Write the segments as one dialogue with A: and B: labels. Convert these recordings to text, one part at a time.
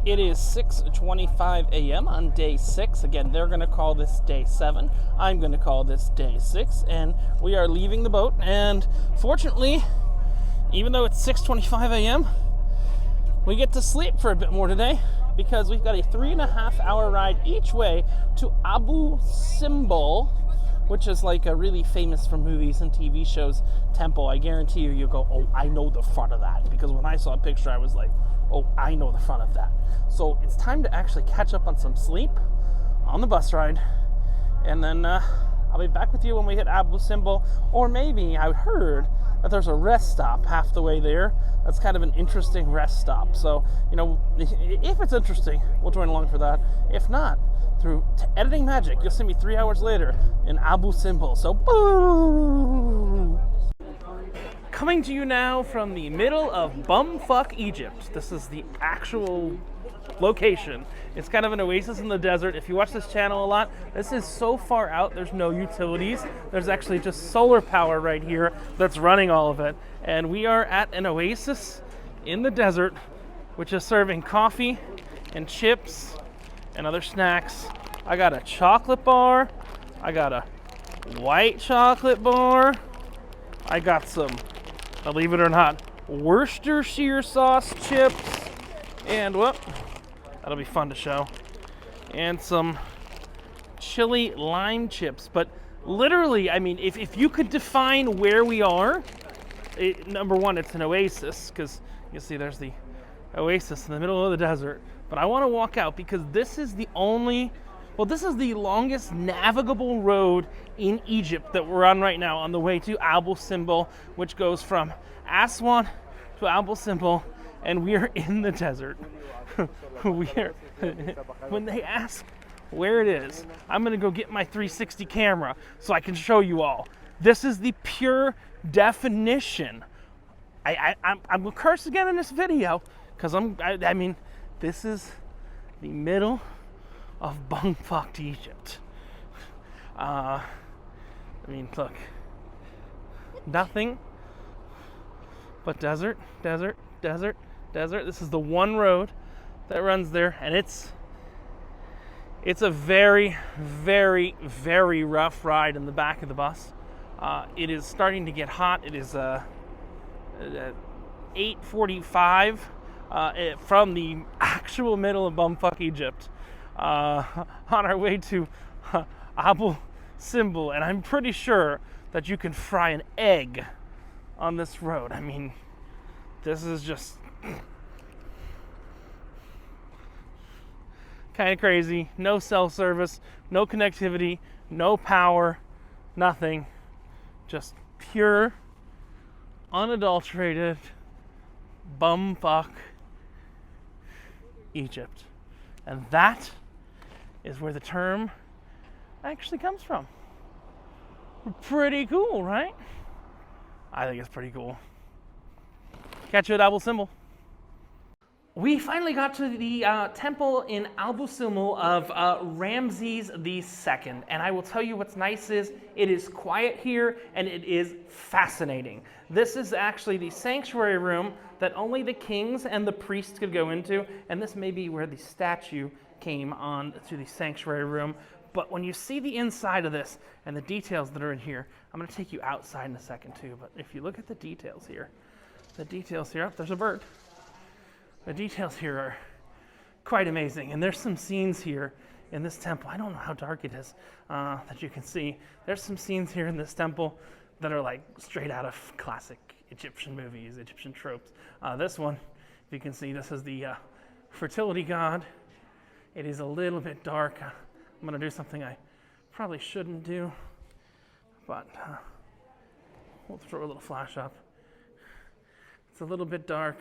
A: It is 6:25 a.m. on day 6. Again, they're going to call this day 7. I'm going to call this day 6. And we are leaving the boat. And fortunately, even though it's 6:25 a.m., we get to sleep for a bit more today because we've got a 3.5-hour ride each way to Abu Simbel, which is like a really famous for movies and TV shows temple. I guarantee you go, oh, I know the front of that. Because when I saw a picture, I was like, oh, I know the front of that. So it's time to actually catch up on some sleep on the bus ride. And then I'll be back with you when we hit Abu Simbel. Or maybe I heard that there's a rest stop half the way there. That's kind of an interesting rest stop. So, if it's interesting, we'll join along for that. If not, through editing magic, you'll see me 3 hours later in Abu Simbel. So, boo! Coming to you now from the middle of bumfuck Egypt. This is the actual location. It's kind of an oasis in the desert. If you watch this channel a lot, this is so far out, there's no utilities. There's actually just solar power right here that's running all of it. And we are at an oasis in the desert, which is serving coffee and chips and other snacks. I got a chocolate bar. I got a white chocolate bar. I got some, believe it or not, Worcestershire sauce chips. And, well, that'll be fun to show. And some chili lime chips. But literally, I mean, if you could define where we are, number one, it's an oasis, because you see there's the oasis in the middle of the desert. But I want to walk out because this is the longest navigable road in Egypt that we're on right now on the way to Abu Simbel, which goes from Aswan to Abu Simbel, and we are in the desert. When they ask where it is, I'm going to go get my 360 camera so I can show you all. This is the pure definition. I'm going to curse again in this video because I mean, this is the middle of bumfucked Egypt. I mean, look, nothing but desert, desert, desert, desert. This is the one road that runs there, and it's a very, very, very rough ride in the back of the bus. It is starting to get hot. It is 8:45 from the actual middle of bumfuck Egypt on our way to Abu Simbel, and I'm pretty sure that you can fry an egg on this road. I mean, this is just kind of crazy. No cell service, no connectivity, no power, nothing. Just pure, unadulterated bumfuck Egypt. And that is where the term actually comes from. Pretty cool, right? I think it's pretty cool. Catch you at Abu Simbel. We finally got to the temple in Abu Simbel of Ramses II. And I will tell you what's nice is it is quiet here and it is fascinating. This is actually the sanctuary room that only the kings and the priests could go into. And this may be where the statue came on to the sanctuary room. But when you see the inside of this and the details that are in here, I'm going to take you outside in a second too. But if you look at the details here, oh, there's a bird. The details here are quite amazing. And there's some scenes here in this temple. I don't know how dark it is that you can see. There's some scenes here in this temple that are like straight out of classic Egyptian movies, Egyptian tropes. This one, if you can see, this is the fertility god. It is a little bit dark. I'm going to do something I probably shouldn't do, but we'll throw a little flash up. It's a little bit dark.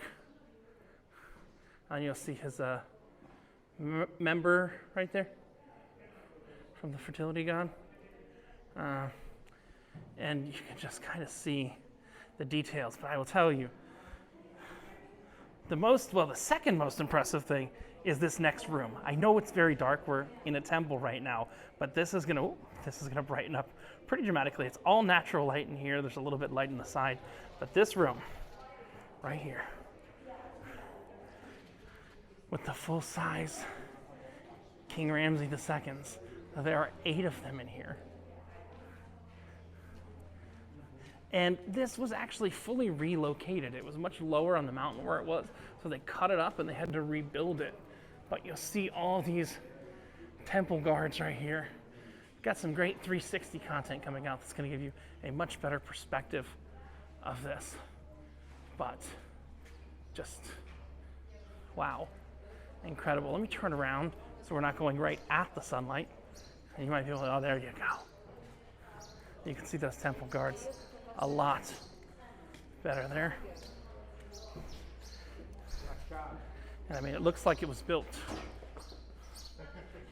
A: And you'll see his member right there from the fertility god. And you can just kind of see the details. But I will tell you, the second most impressive thing is this next room. I know it's very dark. We're in a temple right now, but this is gonna brighten up pretty dramatically. It's all natural light in here. There's a little bit light in the side, but this room right here, with the full-size King Ramses II's. There are 8 of them in here. And this was actually fully relocated. It was much lower on the mountain where it was, so they cut it up and they had to rebuild it. But you'll see all these temple guards right here. Got some great 360 content coming out that's going to give you a much better perspective of this. But just, wow, incredible. Let me turn around so we're not going right at the sunlight. And you might be able to, oh, there you go. You can see those temple guards a lot better there. And I mean, it looks like it was built,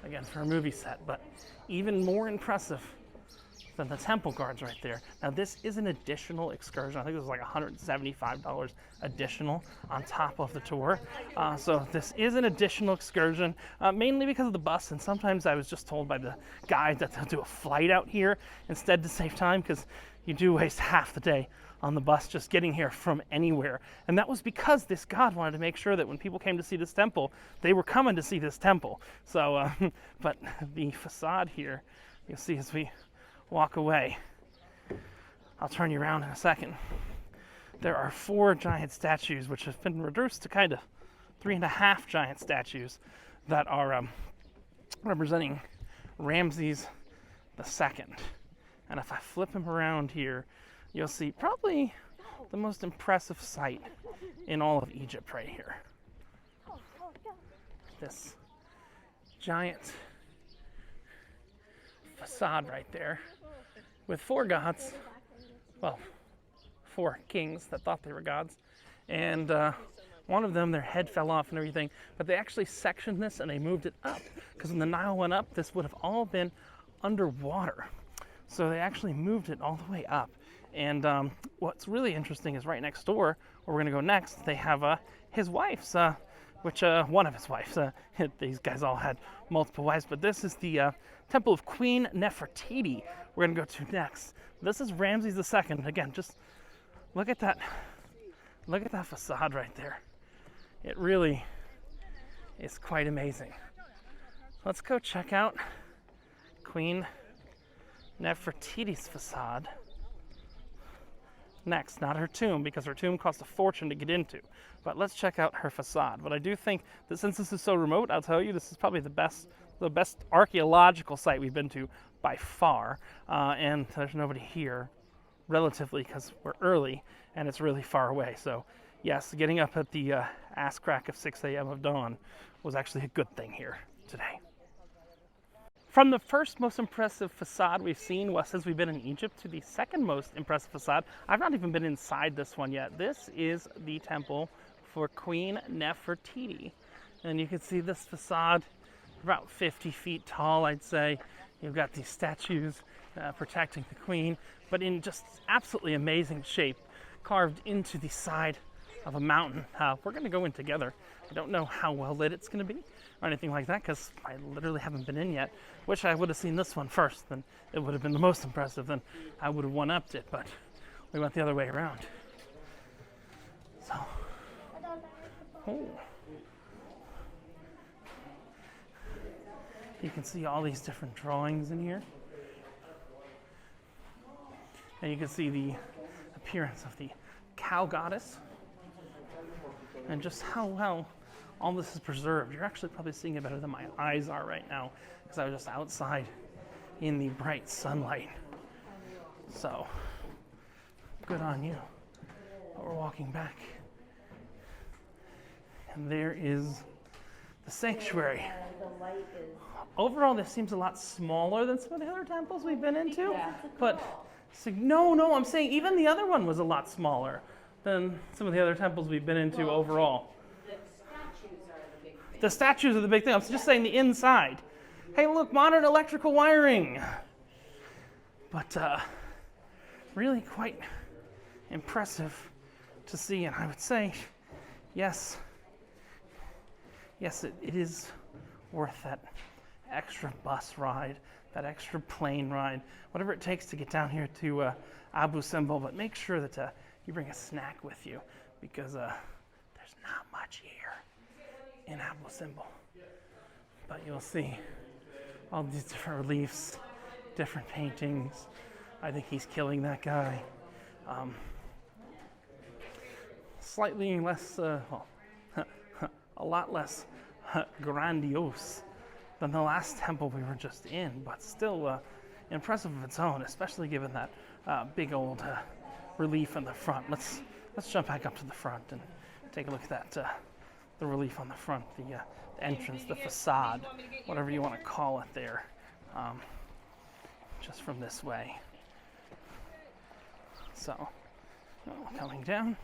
A: again, for a movie set, but even more impressive than the temple guards right there. Now, this is an additional excursion. I think it was like $175 additional on top of the tour. So this is an additional excursion, mainly because of the bus. And sometimes I was just told by the guide that they'll do a flight out here instead to save time, because you do waste half the day on the bus just getting here from anywhere. And that was because this god wanted to make sure that when people came to see this temple, they were coming to see this temple. So, but the facade here, you'll see as we walk away, I'll turn you around in a second. There are 4 giant statues, which have been reduced to kind of 3.5 giant statues that are representing Ramses II. And if I flip him around here, you'll see probably the most impressive sight in all of Egypt right here. This giant facade right there with 4 gods, well, 4 kings that thought they were gods, and one of them, their head fell off and everything, but they actually sectioned this and they moved it up, because when the Nile went up, this would have all been underwater. So they actually moved it all the way up. And what's really interesting is right next door, where we're going to go next, they have his wife's, one of his wives. These guys all had multiple wives, but this is the temple of Queen Nefertiti we're going to go to next. This is Ramses II. Again, just look at that. Look at that facade right there. It really is quite amazing. Let's go check out Queen Nefertiti's facade next. Not her tomb, because her tomb cost a fortune to get into, but let's check out her facade. But I do think that since this is so remote, I'll tell you, this is probably the best archaeological site we've been to by far, and there's nobody here relatively, because we're early and it's really far away. So yes, getting up at the ass crack of 6 a.m. of dawn was actually a good thing here today. From the first most impressive facade we've seen since we've been in Egypt to the second most impressive facade, I've not even been inside this one yet. This is the temple for Queen Nefertiti. And you can see this facade, about 50 feet tall, I'd say. You've got these statues protecting the queen, but in just absolutely amazing shape, carved into the side of a mountain. We're going to go in together. I don't know how well lit it's going to be or anything like that, because I literally haven't been in yet. Wish I would have seen this one first, then it would have been the most impressive, then I would have one-upped it, but we went the other way around. So, you can see all these different drawings in here. And you can see the appearance of the cow goddess and just how well all this is preserved. You're actually probably seeing it better than my eyes are right now, because I was just outside in the bright sunlight. So, good on you. But we're walking back. And there is the sanctuary. Overall, this seems a lot smaller than some of the other temples we've been into. But no, I'm saying even the other one was a lot smaller than some of the other temples we've been into overall. The statues are the big thing. I'm just saying the inside. Hey, look, modern electrical wiring. But really quite impressive to see. And I would say, yes, it is worth that extra bus ride, that extra plane ride, whatever it takes to get down here to Abu Simbel. But make sure that you bring a snack with you, because there's not much here. in Apple symbol. But you'll see all these different reliefs, different paintings. I think he's killing that guy. Slightly less, a lot less grandiose than the last temple we were just in, but still impressive of its own, especially given that big old relief in the front. Let's jump back up to the front and take a look at that, the relief on the front, the entrance, the facade, whatever you want to call it there, just from this way. So, coming down.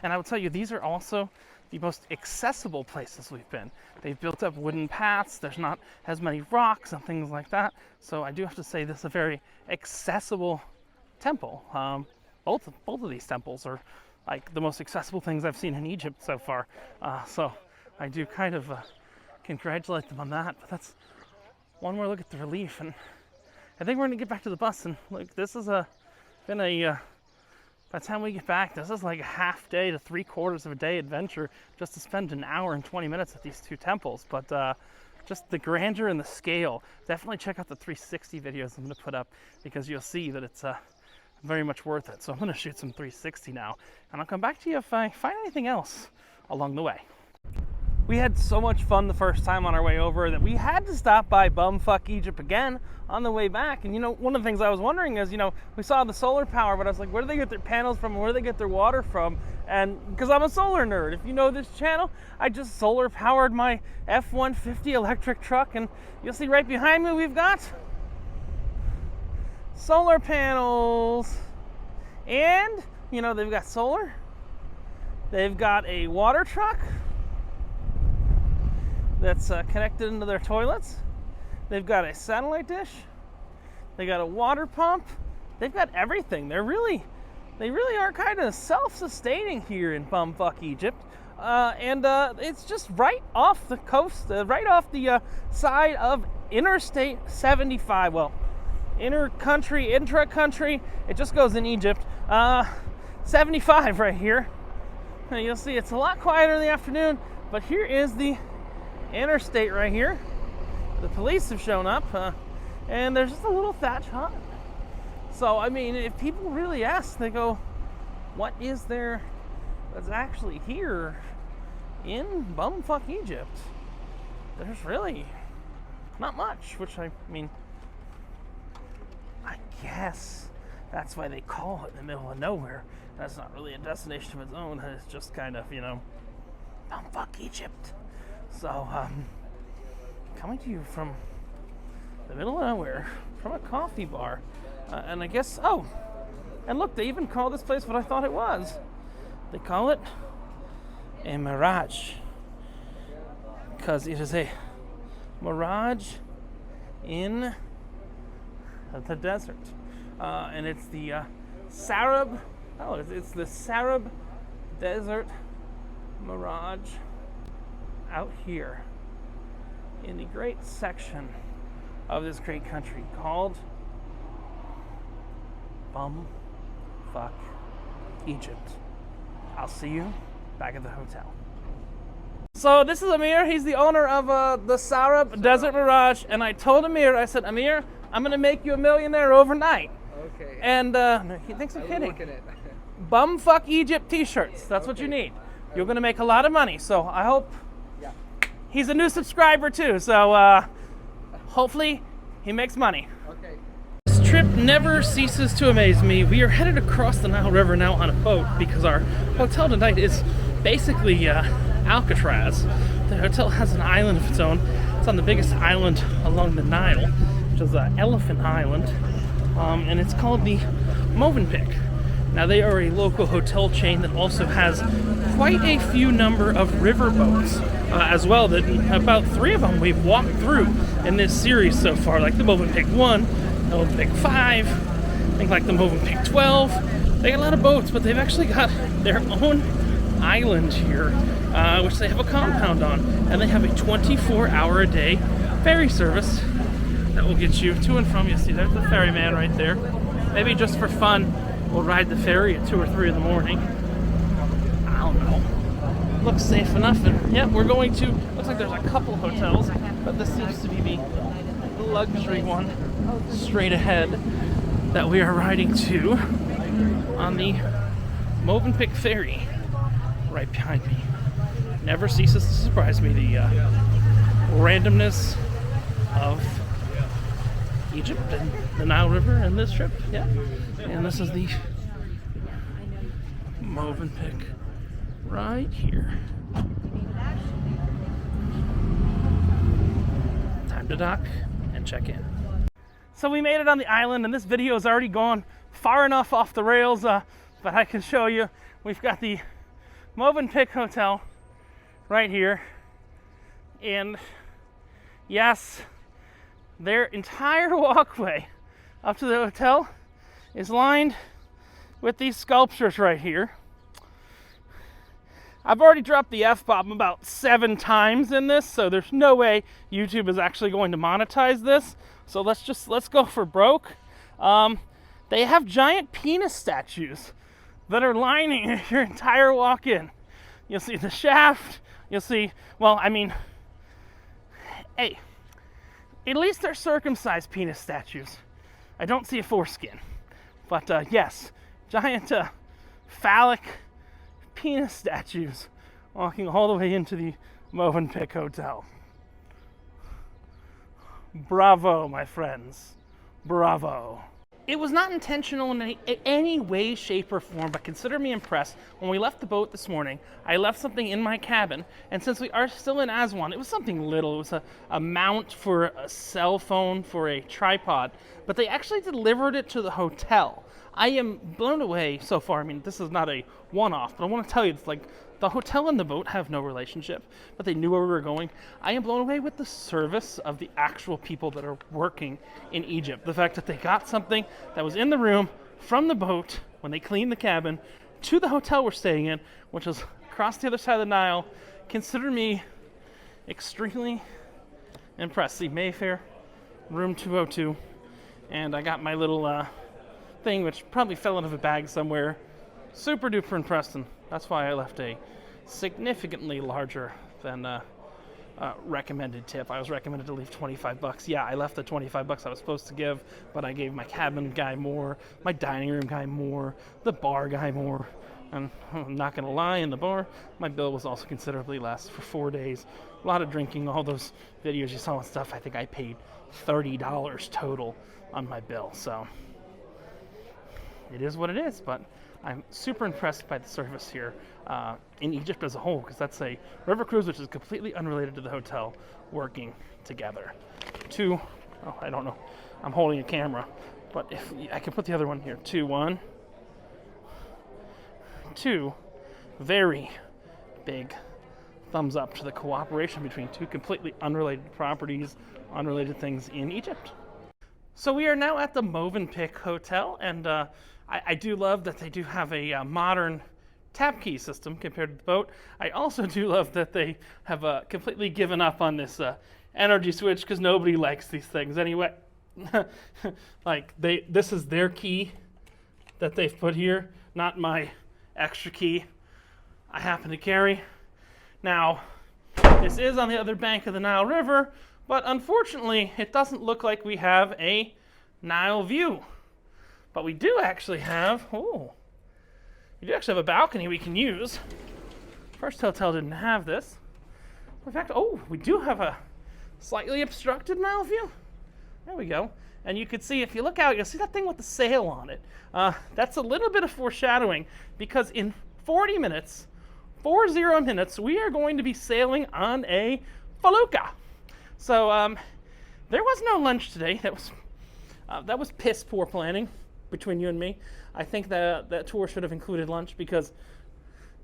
A: And I will tell you, these are also the most accessible places we've been. They've built up wooden paths, there's not as many rocks and things like that. So I do have to say this is a very accessible temple. Both of these temples are like the most accessible things I've seen in Egypt so far. So I do kind of congratulate them on that. But that's one more look at the relief. And I think we're gonna get back to the bus. And look, this is been a by the time we get back, this is like a half day to 3/4 of a day adventure just to spend an hour and 20 minutes at these two temples. But just the grandeur and the scale. Definitely check out the 360 videos I'm going to put up, because you'll see that it's very much worth it. So I'm going to shoot some 360 now, and I'll come back to you if I find anything else along the way. We had so much fun the first time on our way over that we had to stop by Bumfuck Egypt again on the way back. And one of the things I was wondering is, we saw the solar power, but I was like, where do they get their panels from? Where do they get their water from? And because I'm a solar nerd, if you know this channel, I just solar powered my F-150 electric truck, and you'll see right behind me we've got solar panels. And, they've got solar. They've got a water truck that's connected into their toilets. They've got a satellite dish. They got a water pump. They've got everything. They really are kind of self-sustaining here in Bumfuck Egypt. And it's just right off the coast, right off the side of Interstate 75. Well, intra-country, it just goes in Egypt. 75 right here. Now you'll see it's a lot quieter in the afternoon, but here is the interstate right here. The police have shown up, and there's just a little thatch hut. So, I mean, if people really ask, they go, what is there that's actually here in Bumfuck Egypt? There's really not much, which I guess that's why they call it in the middle of nowhere. That's not really a destination of its own. It's just kind of, Bumfuck Egypt. So, coming to you from the middle of nowhere, from a coffee bar, and I guess, and look, they even call this place what I thought it was. They call it a mirage, because it is a mirage in the desert, and it's the Sarab. It's the Sarab Desert Mirage out here in the great section of this great country called Bumfuck Egypt. I'll see you back at the hotel. So this is Amir. He's the owner of the Sarab Desert Mirage, and I told Amir, I said, Amir, I'm gonna make you a millionaire overnight.
B: Okay.
A: And he thinks I'm kidding.
B: Look at it.
A: Bumfuck Egypt t-shirts. That's what you need. You're gonna make a lot of money. So I hope.
B: Yeah.
A: He's a new subscriber too. So hopefully he makes money.
B: Okay.
A: This trip never ceases to amaze me. We are headed across the Nile River now on a boat because our hotel tonight is basically Alcatraz. The hotel has an island of its own. It's on the biggest island along the Nile, which is Elephant Island, and it's called the Movenpick. Now they are a local hotel chain that also has quite a few number of river boats as well. That about 3 of them we've walked through in this series so far, like the Movenpick 1, the Movenpick 5, I think like the Movenpick 12. They got a lot of boats, but they've actually got their own island here, which they have a compound on, and they have a 24-hour-a-day ferry service that will get you to and from. You see, there's the ferryman right there. Maybe just for fun, we'll ride the ferry at 2 or 3 in the morning. I don't know. looks safe enough. And yeah, we're going to, looks like there's a couple hotels, but this seems to be the luxury one straight ahead that we are riding to on the Movenpick Ferry right behind me. Never ceases to surprise me, the randomness of Egypt and the Nile River and this trip. Yeah, and this is the Movenpick right here. Time to dock and check in. So we made it on the island, and this video has already gone far enough off the rails, but I can show you. We've got the Movenpick Hotel right here, and yes, their entire walkway up to the hotel is lined with these sculptures right here. I've already dropped the F-bomb about 7 times in this, so there's no way YouTube is actually going to monetize this. So let's go for broke. They have giant penis statues that are lining your entire walk-in. You'll see the shaft. You'll see, well, I mean, hey, at least they're circumcised penis statues. I don't see a foreskin. But yes, giant phallic penis statues walking all the way into the Movenpick Hotel. Bravo, my friends. Bravo. It was not intentional in any way, shape, or form, but consider me impressed. When we left the boat this morning, I left something in my cabin, and since we are still in Aswan, it was something little. It was a mount for a cell phone, for a tripod, but they actually delivered it to the hotel. I am blown away so far. I mean, this is not a one-off, but I want to tell you, it's like the hotel and the boat have no relationship, but they knew where we were going. I am blown away with the service of the actual people that are working in Egypt. The fact that they got something that was in the room from the boat when they cleaned the cabin to the hotel we're staying in, which is across the other side of the Nile. Consider me extremely impressed. See, Mayfair, room 202, and I got my little thing, which probably fell out of a bag somewhere. Super duper impressed, and that's why I left a significantly larger than recommended tip. I was recommended to leave $25. Yeah, I left the $25 I was supposed to give, but I gave my cabin guy more, my dining room guy more, the bar guy more, and I'm not gonna lie, in the bar, my bill was also considerably less for 4 days. A lot of drinking, all those videos you saw and stuff. I think I paid $30 total on my bill, so it is what it is, but I'm super impressed by the service here in Egypt as a whole, because that's a river cruise which is completely unrelated to the hotel working together. I don't know, I'm holding a camera, but if I can put the other one here, 2 very big thumbs up to the cooperation between 2 completely unrelated properties, unrelated things in Egypt. So we are now at the Movenpick Hotel, and I do love that they do have a modern tap key system compared to the boat. I also do love that they have completely given up on this energy switch, because nobody likes these things anyway. Like, this is their key that they've put here, not my extra key I happen to carry. Now, this is on the other bank of the Nile River, but unfortunately, it doesn't look like we have a Nile view. But we do actually have, a balcony we can use. First hotel didn't have this. In fact, we do have a slightly obstructed Nile view. There we go. And you can see, if you look out, you'll see that thing with the sail on it. That's a little bit of foreshadowing, because in 40 minutes, we are going to be sailing on a felucca. So there was no lunch today. That was piss poor planning between you and me. I think that tour should have included lunch, because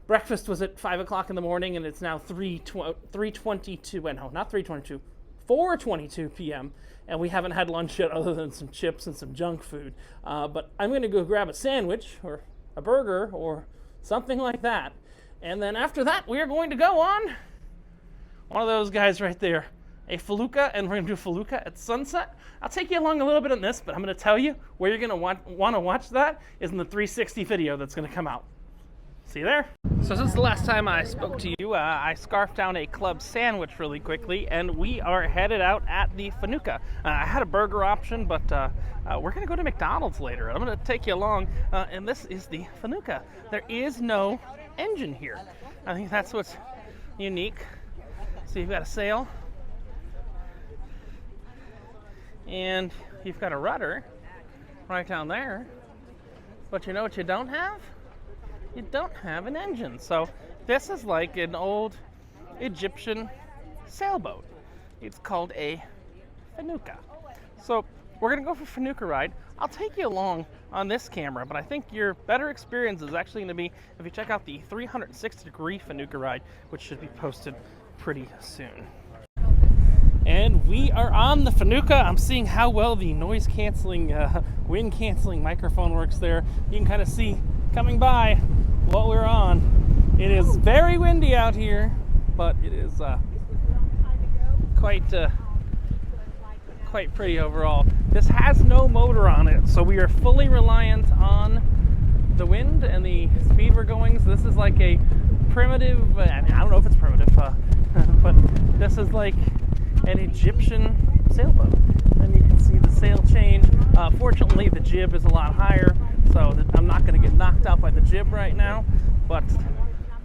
A: breakfast was at 5 o'clock in the morning, and it's now 4:22 p.m. and we haven't had lunch yet, other than some chips and some junk food. But I'm going to go grab a sandwich or a burger or something like that, and then after that we are going to go on one of those guys right there, a felucca, and we're going to do a felucca at sunset. I'll take you along a little bit on this, but I'm going to tell you where you're going to want to watch that is in the 360 video that's going to come out. See you there. So since the last time I spoke to you, I scarfed down a club sandwich really quickly, and we are headed out at the Fanuca. I had a burger option, but we're going to go to McDonald's later. I'm going to take you along, and this is the Fanuca. There is no engine here. I think that's what's unique. So you've got a sail, and you've got a rudder right down there, but you know what you don't have? You don't have an engine. So this is like an old Egyptian sailboat. It's called a Fanuca. So we're gonna go for Fanuca ride. I'll take you along on this camera, but I think your better experience is actually gonna be if you check out the 360-degree Fanuca ride, which should be posted pretty soon. And we are on the Fanuca. I'm seeing how well the noise canceling, wind canceling microphone works there. You can kind of see coming by what we're on. It is very windy out here, but it is quite pretty overall. This has no motor on it, so we are fully reliant on the wind and the speed we're going. So this is like a primitive, I don't know if it's primitive, but this is like an Egyptian sailboat. And you can see the sail change. Fortunately, the jib is a lot higher, so I'm not going to get knocked out by the jib right now, but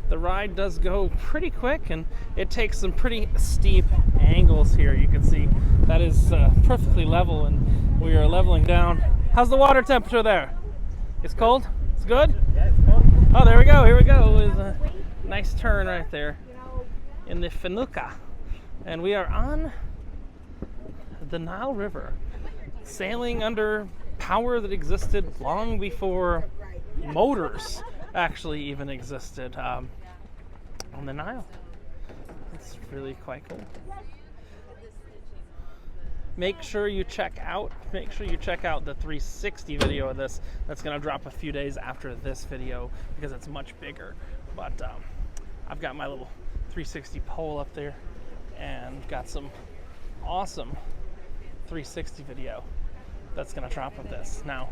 A: the ride does go pretty quick, and it takes some pretty steep angles here. You can see that is perfectly level, and we are leveling down. How's the water temperature there? It's cold? It's good?
B: Yeah, it's cold.
A: Oh, there we go. Here we go. With a nice turn right there in the Fanuca. And we are on the Nile River, sailing under power that existed long before motors actually even existed on the Nile. It's really quite cool. Make sure you check out the 360 video of this. That's going to drop a few days after this video because it's much bigger. But I've got my little 360 pole up there and got some awesome 360 video that's going to drop of this. Now,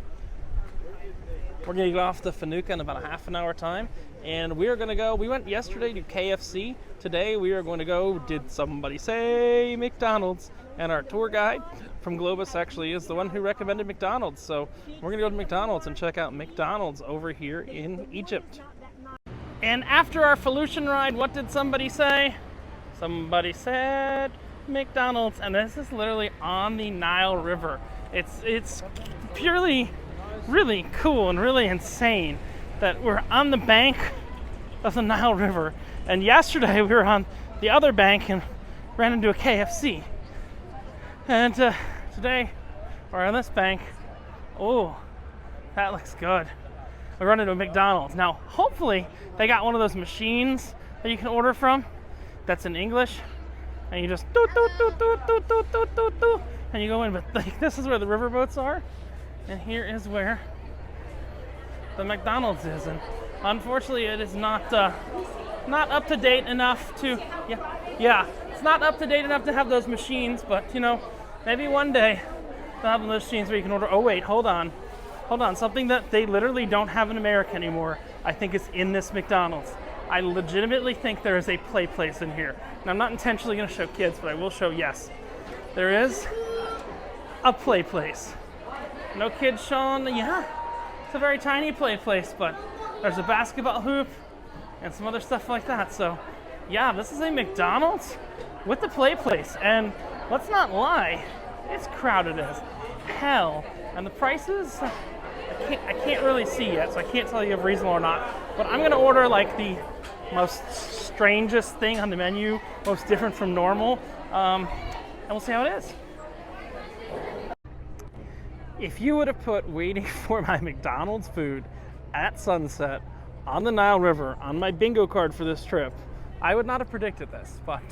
A: we're going to get off the Fanuca in about a half an hour time, and we are going to go, we went yesterday to KFC. Today we are going to go, did somebody say McDonald's? And our tour guide from Globus actually is the one who recommended McDonald's. So we're going to go to McDonald's and check out McDonald's over here in Egypt. And after our Felucian ride, what did somebody say? Somebody said McDonald's, and this is literally on the Nile River. It's purely really cool and really insane that we're on the bank of the Nile River. And yesterday we were on the other bank and ran into a KFC. And today we're on this bank. Oh, that looks good. We run into a McDonald's. Now, hopefully they got one of those machines that you can order from that's in English, and you just doot, doot, doot, doot, doot, doot, doot, doot, doot, and you go in. But like, this is where the riverboats are, and here is where the McDonald's is. And unfortunately, it is not up to date enough to it's not up to date enough to have those machines. But you know, maybe one day they'll have those machines where you can order. Oh wait, hold on, something that they literally don't have in America anymore, I think is in this McDonald's. I legitimately think there is a play place in here. And I'm not intentionally going to show kids, but I will show, yes, there is a play place. No kids shown, yeah, it's a very tiny play place, but there's a basketball hoop and some other stuff like that. So yeah, this is a McDonald's with the play place. And let's not lie, it's crowded as hell. And the prices, I can't really see yet, so I can't tell you if reasonable or not. But I'm gonna order like the most strangest thing on the menu, most different from normal, and we'll see how it is. If you would have put waiting for my McDonald's food at sunset on the Nile River on my bingo card for this trip, I would not have predicted this. But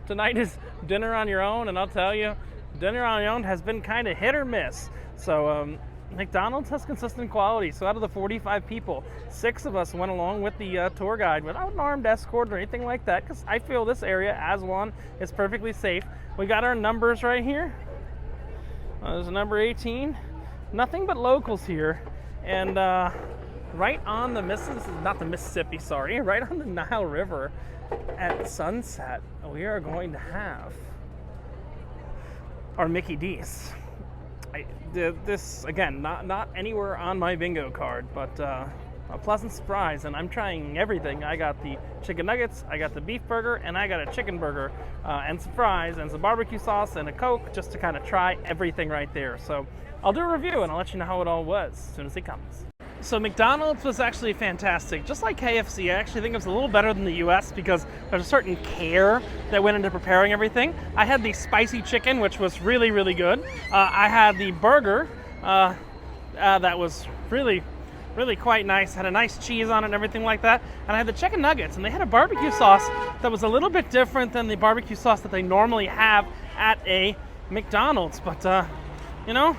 A: tonight is dinner on your own, and I'll tell you, dinner on your own has been kind of hit or miss. So McDonald's has consistent quality. So out of the 45 people, 6 of us went along with the tour guide without an armed escort or anything like that, because I feel this area, as one, is perfectly safe. We got our numbers right here. There's a number 18. Nothing but locals here. And right on the Mississippi, sorry, right on the Nile River at sunset, we are going to have our Mickey D's. This, again, not anywhere on my bingo card, but a pleasant surprise, and I'm trying everything. I got the chicken nuggets, I got the beef burger, and I got a chicken burger, and some fries, and some barbecue sauce, and a Coke, just to kind of try everything right there. So I'll do a review, and I'll let you know how it all was as soon as it comes. So McDonald's was actually fantastic. Just like KFC, I actually think it was a little better than the US because there's a certain care that went into preparing everything. I had the spicy chicken, which was really, really good. I had the burger that was really quite nice. Had a nice cheese on it and everything like that. And I had the chicken nuggets, and they had a barbecue sauce that was a little bit different than the barbecue sauce that they normally have at a McDonald's. But, you know,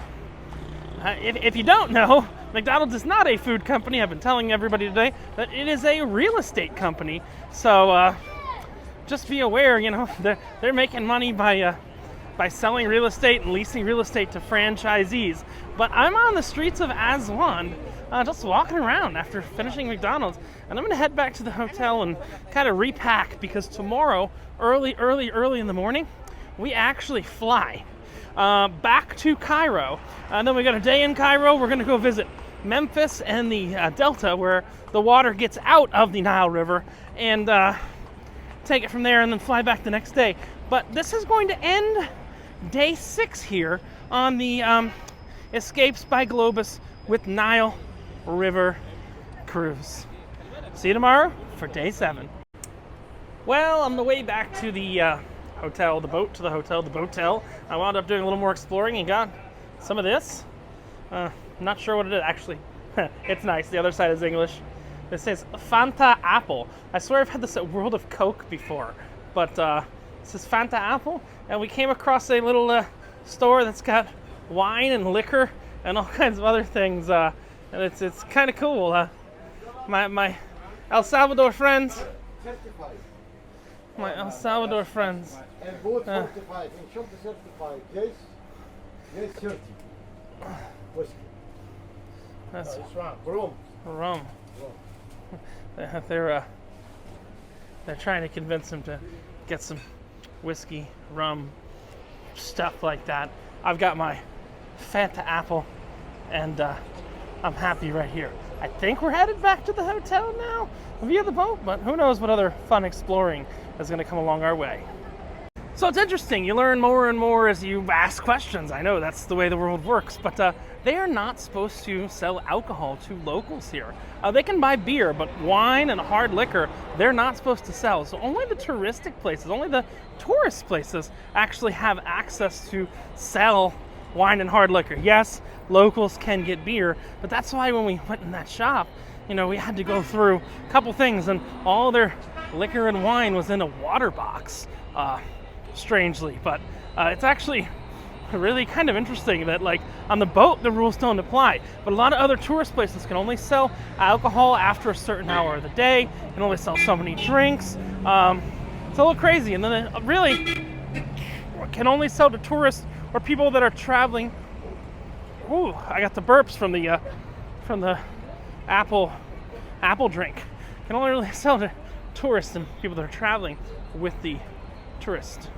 A: if you don't know, McDonald's is not a food company. I've been telling everybody today that it is a real estate company. So just be aware, you know, they're making money by selling real estate and leasing real estate to franchisees. But I'm on the streets of Aswan, just walking around after finishing McDonald's, and I'm going to head back to the hotel and kind of repack, because tomorrow, early in the morning, we actually fly back to Cairo. And then we got a day in Cairo. We're going to go visit Memphis and the Delta, where the water gets out of the Nile River, and take it from there and then fly back the next day. But this is going to end day 6 here on the Escapes by Globus with Nile River cruise. See you tomorrow for day 7. Well, on the way back to the hotel, the boatel, I wound up doing a little more exploring and got some of this. Not sure what it is, actually. It's nice. The other side is English. This says Fanta Apple. I swear I've had this at World of Coke before, but this is Fanta Apple, and we came across a little store that's got wine and liquor and all kinds of other things, and it's kind of cool. My El Salvador friends. My El Salvador friends.
B: And both certified. And shop the certified. Yes, 30. Whiskey.
A: That's
B: rum.
A: They're trying to convince him to get some whiskey, rum, stuff like that. I've got my Fanta Apple, and I'm happy right here. I think we're headed back to the hotel now via the boat, but who knows what other fun exploring is going to come along our way. So it's interesting. You learn more and more as you ask questions. I know that's the way the world works, but they are not supposed to sell alcohol to locals here. They can buy beer, but wine and hard liquor, they're not supposed to sell. So only the touristic places, only the tourist places actually have access to sell wine and hard liquor. Yes, locals can get beer, but that's why when we went in that shop, you know, we had to go through a couple things, and all their liquor and wine was in a water box. Strangely, but it's actually really kind of interesting that, like, on the boat the rules don't apply, but a lot of other tourist places can only sell alcohol after a certain hour of the day, can only sell so many drinks. It's a little crazy, and then it really can only sell to tourists or people that are traveling. Ooh, I got the burps from the apple drink. Can only really sell to tourists and people that are traveling with the tourist